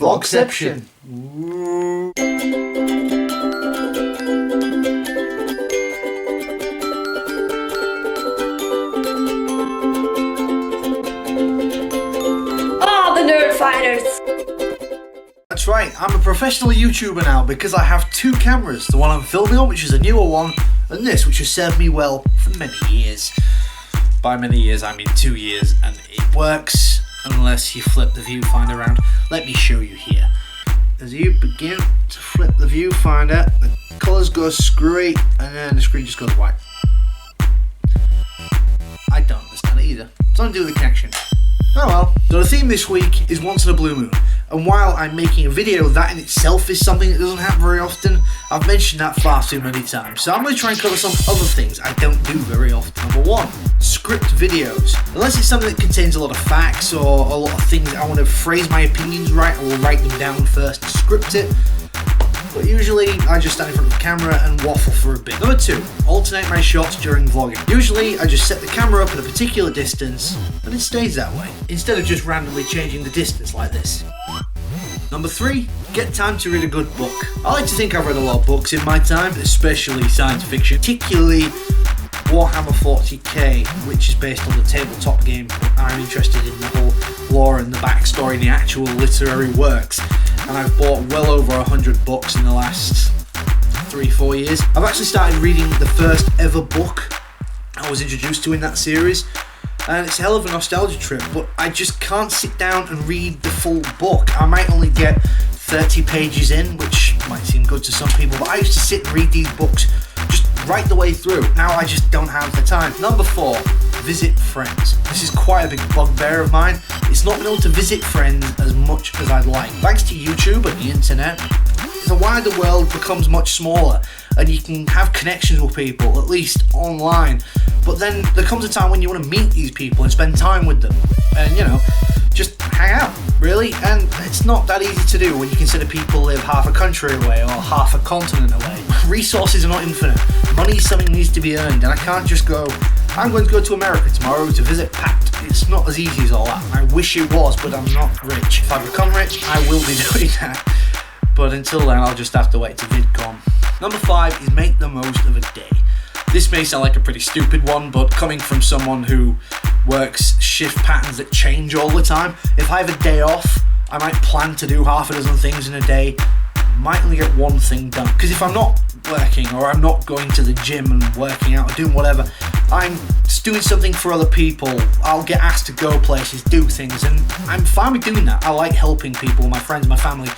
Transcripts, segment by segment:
Vlogception. The Nerd Fighters. That's right, I'm a professional YouTuber now because I have two cameras. The one I'm filming on, which is a newer one, and this, which has served me well for many years. By many years, I mean 2 years, and it works unless you flip the viewfinder around. Let me show you here. As you begin to flip the viewfinder, the colours go screwy, and then the screen just goes white. I don't understand it either. Something to do with the connection. Oh well. So the theme this week is Once in a Blue Moon, and while I'm making a video, that in itself is something that doesn't happen very often. I've mentioned that far too many times, so I'm going to try and cover some other things I don't do very often. Number one, script videos. Unless it's something that contains a lot of facts or a lot of things I want to phrase my opinions right, I will write them down first, script it. But usually I just stand in front of the camera and waffle for a bit. Number two, alternate my shots during vlogging. Usually I just set the camera up at a particular distance and it stays that way, instead of just randomly changing the distance like this. Number three, get time to read a good book. I like to think I've read a lot of books in my time, especially science fiction, particularly Warhammer 40k, which is based on the tabletop game. I'm interested in the whole lore and the backstory and the actual literary works. And I've bought well over 100 books in the last 3-4 years. I've actually started reading the first ever book I was introduced to in that series, and it's a hell of a nostalgia trip, but I just can't sit down and read the full book. I might only get 30 pages in, which might seem good to some people, but I used to sit and read these books just right the way through. Now I just don't have the time. Number four, visit friends. This is quite a big bugbear of mine. It's not been able to visit friends as much as I'd like. Thanks to YouTube and the internet, the wider world becomes much smaller and you can have connections with people, at least online. But then there comes a time when you want to meet these people and spend time with them and, you know, just hang out, really. And it's not that easy to do when you consider people live half a country away or half a continent away. Resources are not infinite. Money is something that needs to be earned, and I can't just go, I'm going to go to America tomorrow to visit Pat. It's not as easy as all that. I wish it was, but I'm not rich. If I become rich, I will be doing that. But until then, I'll just have to wait to VidCon. Number five is make the most of a day. This may sound like a pretty stupid one, but coming from someone who works shift patterns that change all the time, if I have a day off, I might plan to do half a dozen things in a day, might only get one thing done. Because if I'm not working, or I'm not going to the gym and working out or doing whatever, I'm just doing something for other people. I'll get asked to go places, do things, and I'm fine with doing that. I like helping people, my friends, my family.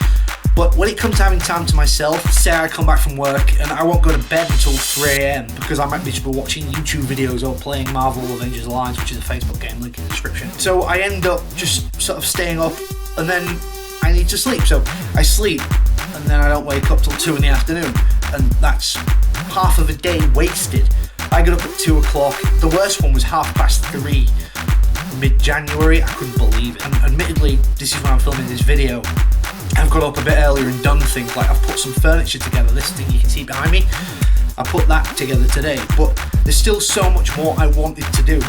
But when it comes to having time to myself, say I come back from work and I won't go to bed until 3 AM because I might be just watching YouTube videos or playing Marvel Avengers Alliance, which is a Facebook game, link in the description. So I end up just sort of staying up and then I need to sleep. So I sleep and then I don't wake up till 2 in the afternoon, and that's half of a day wasted. I got up at 2 o'clock. The worst one was 3:30 mid-January. I couldn't believe it. And admittedly, this is when I'm filming this video. I've got up a bit earlier and done things like I've put some furniture together. This thing you can see behind me, I put that together today. But there's still so much more I wanted to do.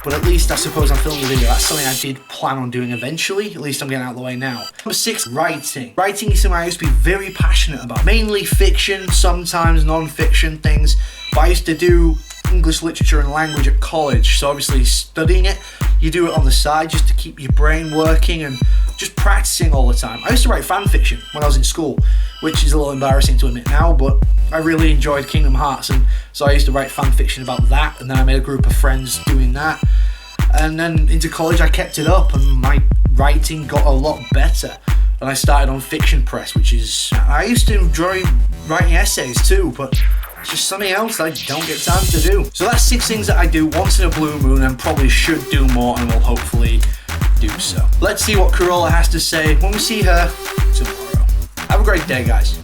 But at least I suppose I'm filming a video. That's something I did plan on doing eventually. At least I'm getting out of the way now. Number six, writing. Writing is something I used to be very passionate about. Mainly fiction, sometimes non-fiction things. But I used to do English literature and language at college. So obviously studying it, you do it on the side just to keep your brain working and just practicing all the time. I used to write fan fiction when I was in school, which is a little embarrassing to admit now, but I really enjoyed Kingdom Hearts, and so I used to write fan fiction about that, and then I made a group of friends doing that. And then into college I kept it up and my writing got a lot better. And I started on Fiction Press, which is, I used to enjoy writing essays too, but it's just something else I don't get time to do. So that's 6 things that I do once in a blue moon and probably should do more, and will hopefully do so. Let's see what Corolla has to say when we see her tomorrow. Have a great day, guys.